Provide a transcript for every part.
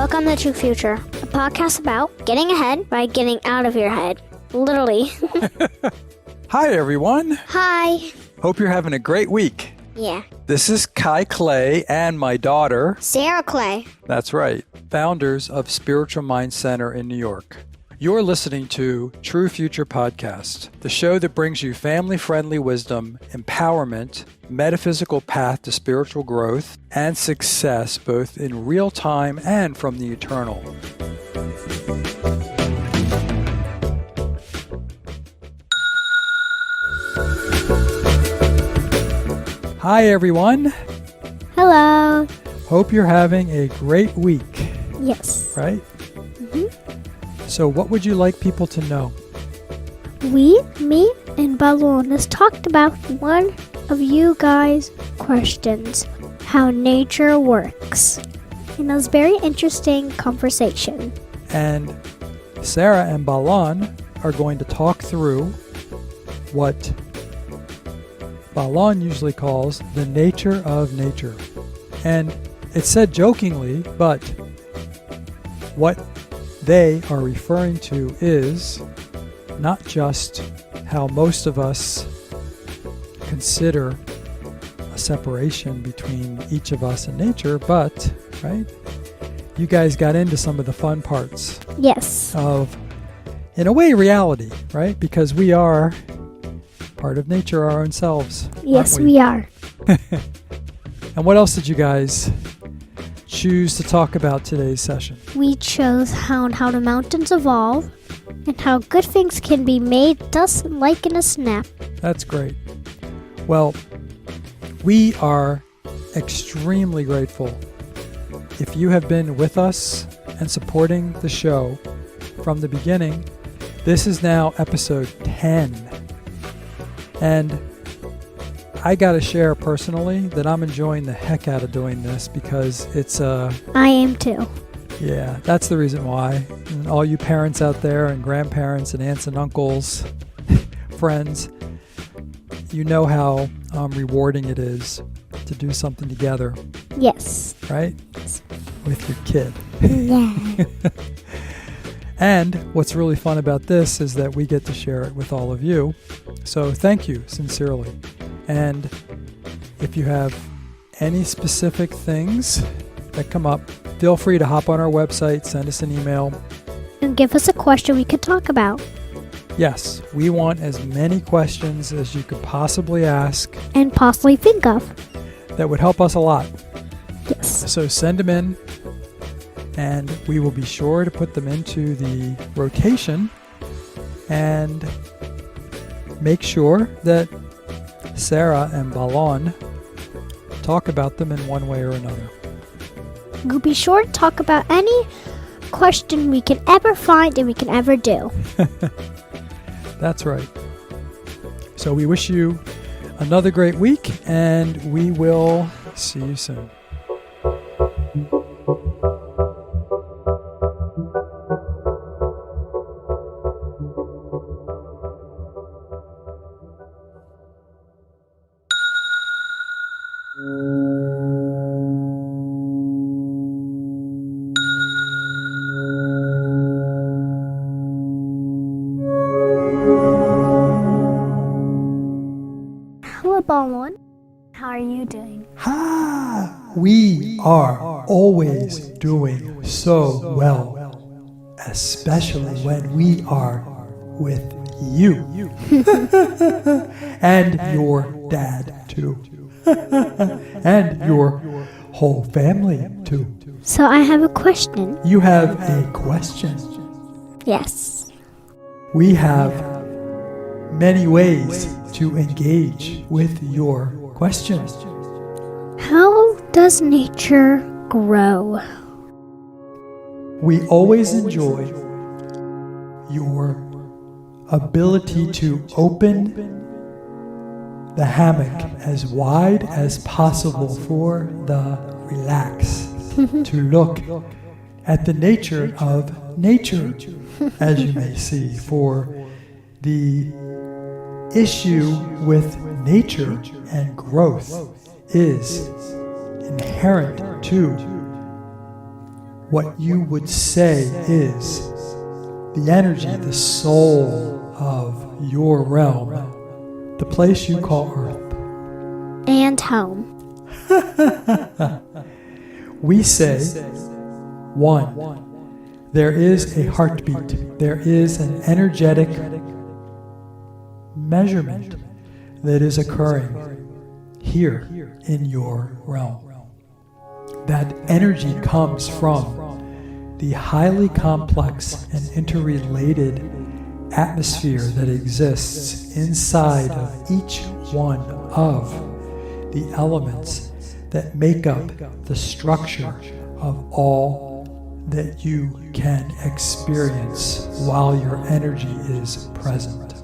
Welcome to True Future, a podcast about getting ahead by getting out of your head. Literally. Hi, everyone. Hi. Hope you're having a great week. Yeah. This is Kai Clay and my daughter, Sera Clay. that's right, founders of Spiritual Mind Center in New York. You're listening to True Future Podcast, the show that brings you family-friendly wisdom, empowerment, metaphysical path to spiritual growth, and success both in real time and from the eternal. Hi, everyone. Hello. Hope you're having a great week, Yes. right? Mm-hmm. So what would you like people to know? Me, and Bahlon has talked about one of you guys' questions, how nature works. And it was a very interesting conversation. And Sera and Bahlon are going to talk through what Bahlon usually calls the nature of nature. And it's said jokingly, but what they are referring to is not just how most of us consider a separation between each of us and nature, but, right, you guys got into some of the fun parts Yes. of, in a way, reality, right? Because we are part of nature, our own selves. Yes, aren't we are. And what else did you guys choose to talk about today's session? We chose how the mountains evolve and how good things can be made just like in a snap. That's great. Well, we are extremely grateful if you have been with us and supporting the show from the beginning. This is now episode 10. And I got to share personally that I'm enjoying the heck out of doing this because it's I am too. yeah, that's the reason why. And all you parents out there and grandparents and aunts and uncles, friends, you know how rewarding it is to do something together, Yes. right? With your kid. Yeah. And what's really fun about this is that we get to share it with all of you. So thank you sincerely. And if you have any specific things that come up, feel free to hop on our website, send us an email. And give us a question we could talk about. Yes, we want as many questions as you could possibly ask. And possibly think of. That would help us a lot. Yes. So send them in, and we will be sure to put them into the rotation and make sure that Sera and Bahlon talk about them in one way or another. We'll be sure to talk about any question we can ever find and we can ever do. That's right. So we wish you another great week, and we will see you soon. Hello, Bahlon. How are you doing? We are always doing so well, especially when we are with you. And your dad, too. And your whole family, too. So I have a question. You have a question. Yes. We have many ways to engage with your question. How does nature grow? We always enjoy your ability to open the hammock as wide as possible for the relax, to look at the nature of nature, as you may see, for the issue with nature and growth is inherent to what you would say is the energy, the soul of your realm, the place you call Earth. And home. We say, 1. There is a heartbeat. There is an energetic measurement that is occurring here in your realm. That energy comes from the highly complex and interrelated atmosphere that exists inside of each one of the elements that make up the structure of all that you can experience while your energy is present.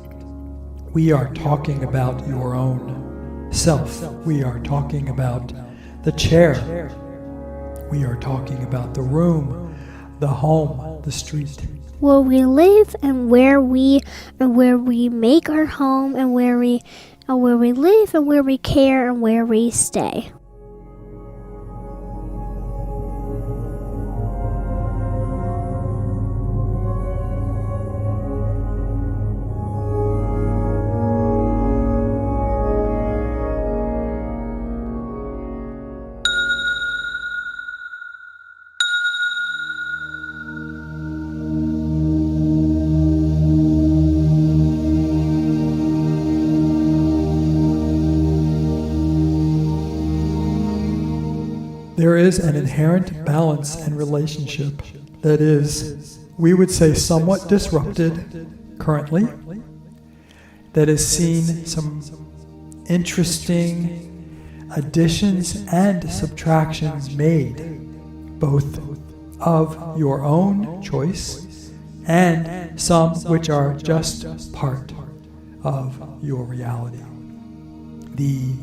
We are talking about your own self. We are talking about the chair. We are talking about the room, the home, the street. Where we live and where we make our home and where we live and where we care and where we stay. There is an inherent balance and relationship that is, we would say, somewhat disrupted currently, that has seen some interesting additions and subtractions made, both of your own choice and some which are just part of your reality. The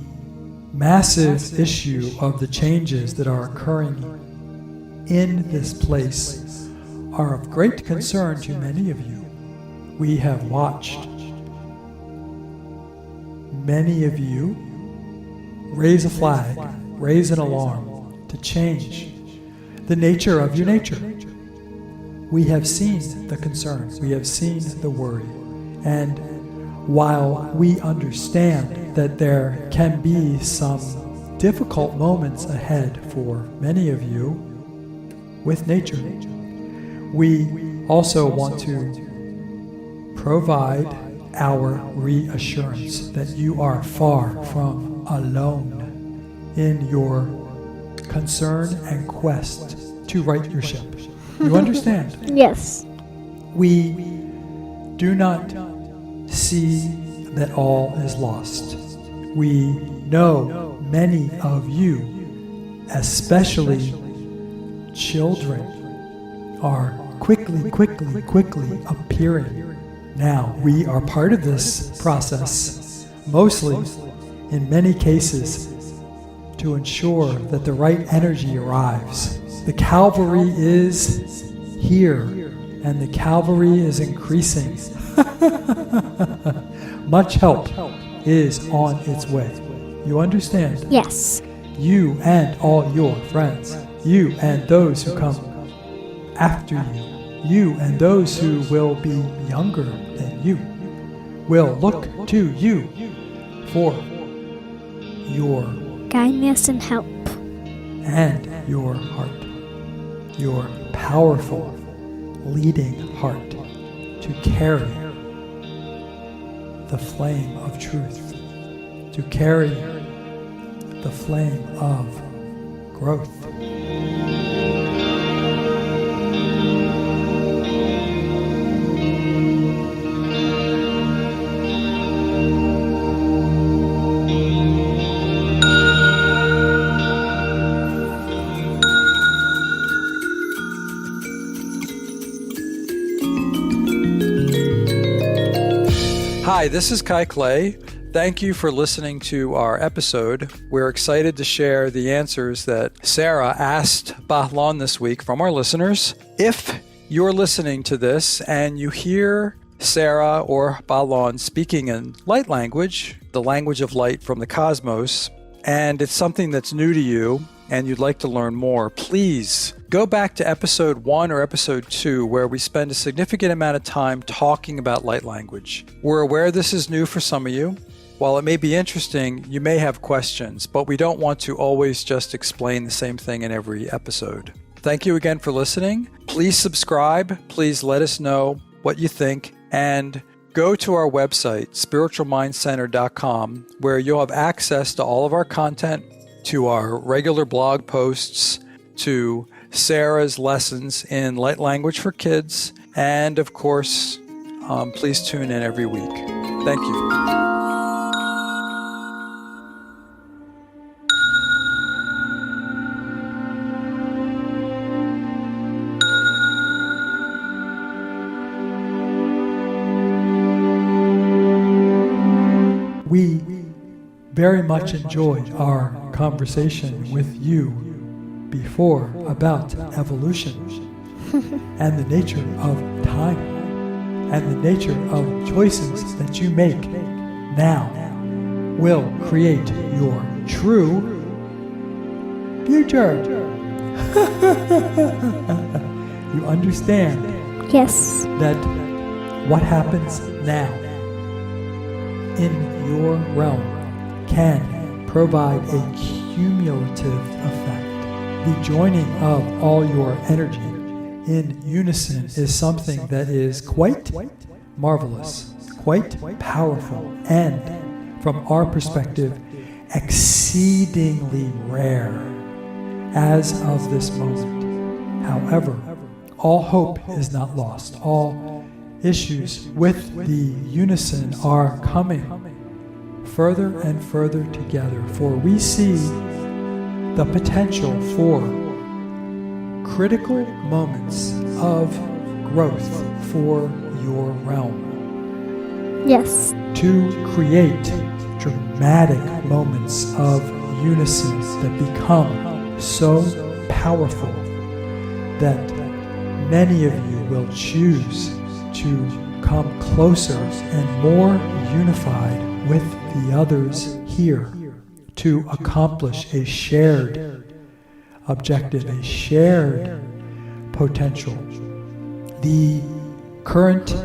massive issue of the changes that are occurring in this place are of great concern to many of you. We have watched many of you raise a flag, raise an alarm to change the nature of your nature. We have seen the concern, we have seen the worry, and while we understand that there can be some difficult moments ahead for many of you with nature, we also want to provide our reassurance that you are far from alone in your concern and quest to right your ship. You understand? Yes. We do not see that all is lost. We know many of you, especially children, are quickly appearing. Now, we are part of this process, mostly, in many cases, to ensure that the right energy arrives. The cavalry is here, and the cavalry is increasing. Much help is on its way. You understand? Yes. You and all your friends, you and those who come after you, you and those who will be younger than you, will look to you for your kindness and help. And your heart, your powerful leading heart, to carry the flame of truth, to carry the flame of growth. Hi, this is Kai Clay. Thank you for listening to our episode. We're excited to share the answers that Sera asked Bahlon this week from our listeners. If you're listening to this and you hear Sera or Bahlon speaking in light language, the language of light from the cosmos, and it's something that's new to you, and you'd like to learn more, please go back to episode 1 or episode 2, where we spend a significant amount of time talking about light language. We're aware this is new for some of you. While it may be interesting, you may have questions, but we don't want to always just explain the same thing in every episode. Thank you again for listening. Please subscribe. Please let us know what you think, and go to our website, spiritualmindcenter.com, where you'll have access to all of our content, to our regular blog posts, to Sarah's lessons in light language for kids, and of course, please tune in every week. Thank you. We very much enjoyed our conversation with you before about evolution and the nature of time and the nature of choices that you make now will create your true future. You understand? Yes. That what happens now in your realm can provide a cumulative effect. The joining of all your energy in unison is something that is quite marvelous, quite powerful, and from our perspective, exceedingly rare as of this moment. However, all hope is not lost. All issues with the unison are coming further and further together, for we see the potential for critical moments of growth for your realm. Yes. To create dramatic moments of unison that become so powerful that many of you will choose to come closer and more unified with the others here to accomplish a shared objective, a shared potential. The current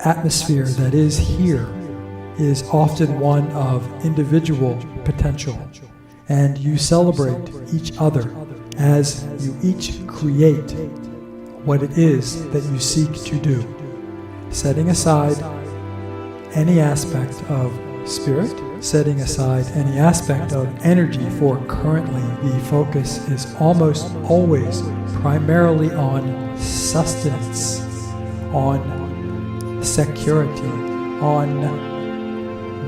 atmosphere that is here is often one of individual potential, and you celebrate each other as you each create what it is that you seek to do, setting aside any aspect of spirit, setting aside any aspect of energy, for currently the focus is almost always primarily on sustenance, on security, on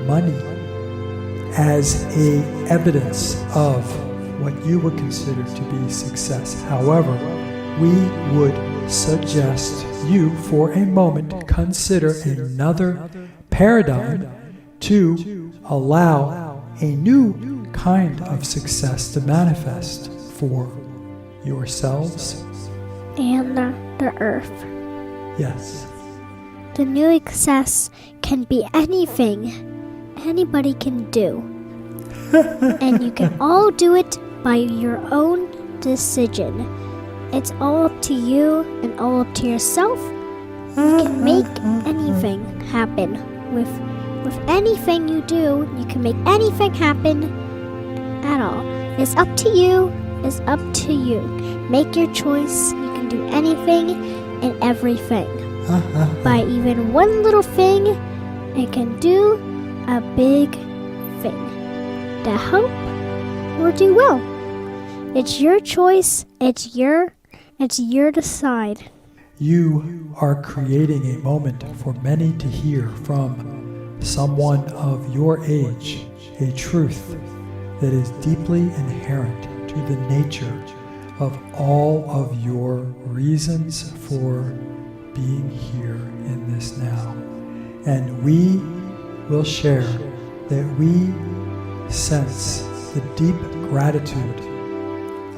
money, as a evidence of what you would consider to be success. However, we would suggest you for a moment consider another paradigm to allow a new kind of success to manifest for yourselves And the earth. Yes. The new success can be anything anybody can do. And you can all do it by your own decision. It's all up to you and all up to yourself. You can make anything happen. With anything you do, you can make anything happen at all. It's up to you. It's up to you. Make your choice. You can do anything and everything. By even one little thing, it can do a big thing. To help or do well. It's your choice. It's your decide. You are creating a moment for many to hear from someone of your age, a truth that is deeply inherent to the nature of all of your reasons for being here in this now. And we will share that we sense the deep gratitude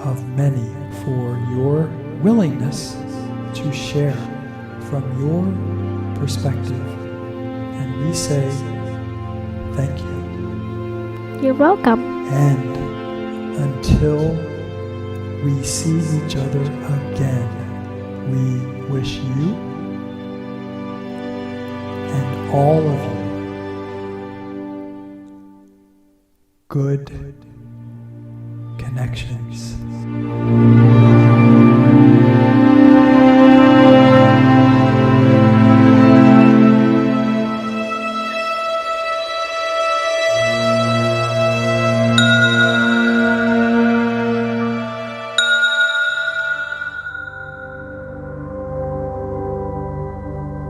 of many for your willingness to share from your perspective. And we say thank you. You're welcome. And until we see each other again. We wish you and all of you good connections.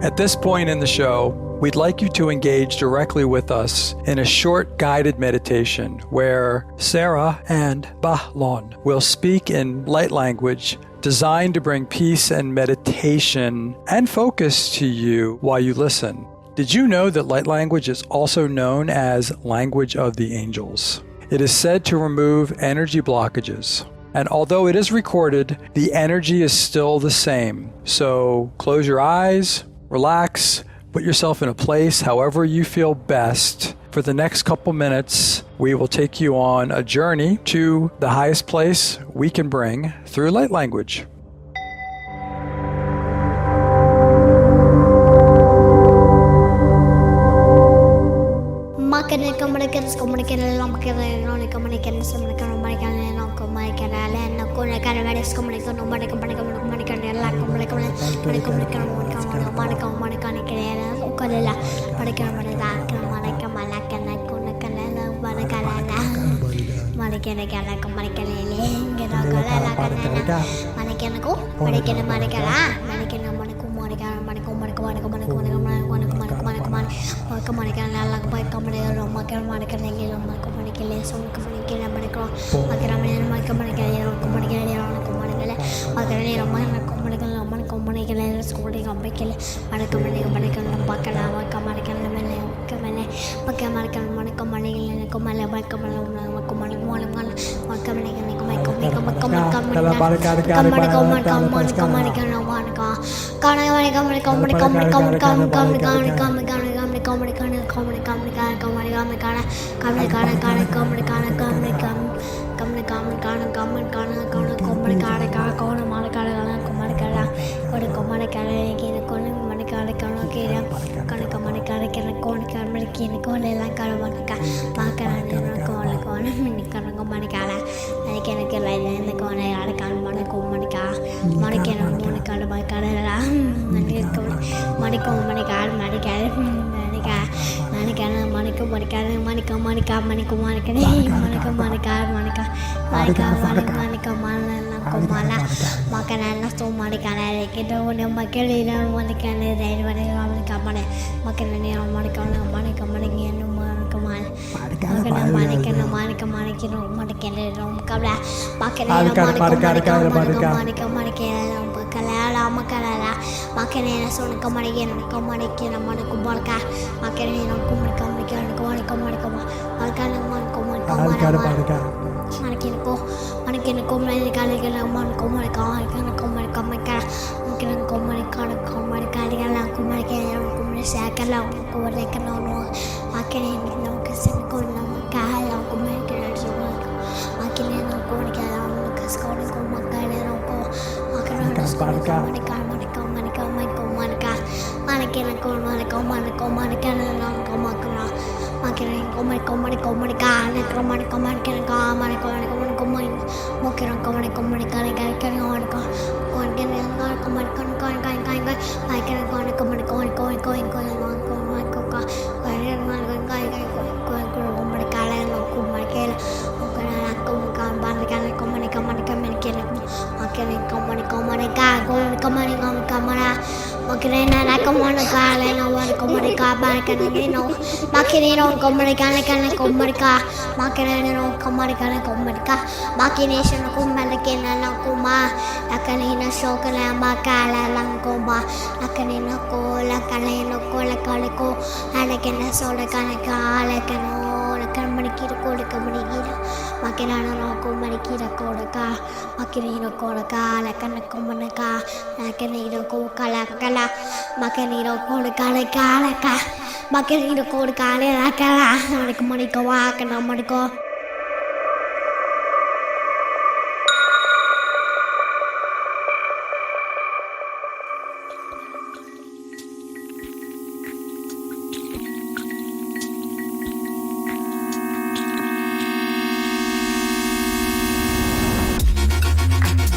At this point in the show, we'd like you to engage directly with us in a short guided meditation where Sera and Bahlon will speak in light language designed to bring peace and meditation and focus to you while you listen. Did you know that light language is also known as language of the angels? It is said to remove energy blockages. And although it is recorded, the energy is still the same. So close your eyes, relax, put yourself in a place however you feel best. For the next couple minutes, we will take you on a journey to the highest place we can bring through light language.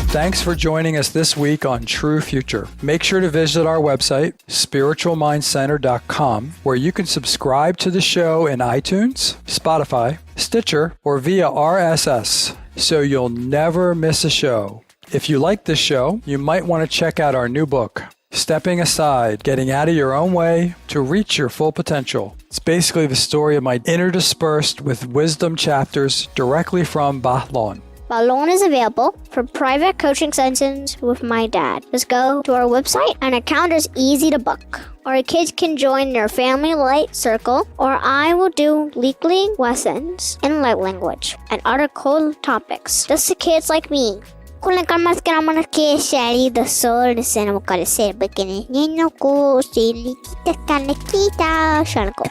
Thanks for joining us this week on True Future. Make sure to visit our website, spiritualmindcenter.com, where you can subscribe to the show in iTunes, Spotify, Stitcher, or via RSS, so you'll never miss a show. If you like this show, you might want to check out our new book, Stepping Aside, Getting Out of Your Own Way to Reach Your Full Potential. It's basically the story of my interdispersed with wisdom chapters directly from Bahlon. Bahlon is available for private coaching sessions with my dad. Just go to our website and our calendar is easy to book. Our kids can join their family light circle, or I will do weekly lessons in light language and other cool topics. Just the kids like me. Kulang ka mas karaman ke shari the soul ni sana mo kalisir begini. Nino ko sili kita kan kita shanko.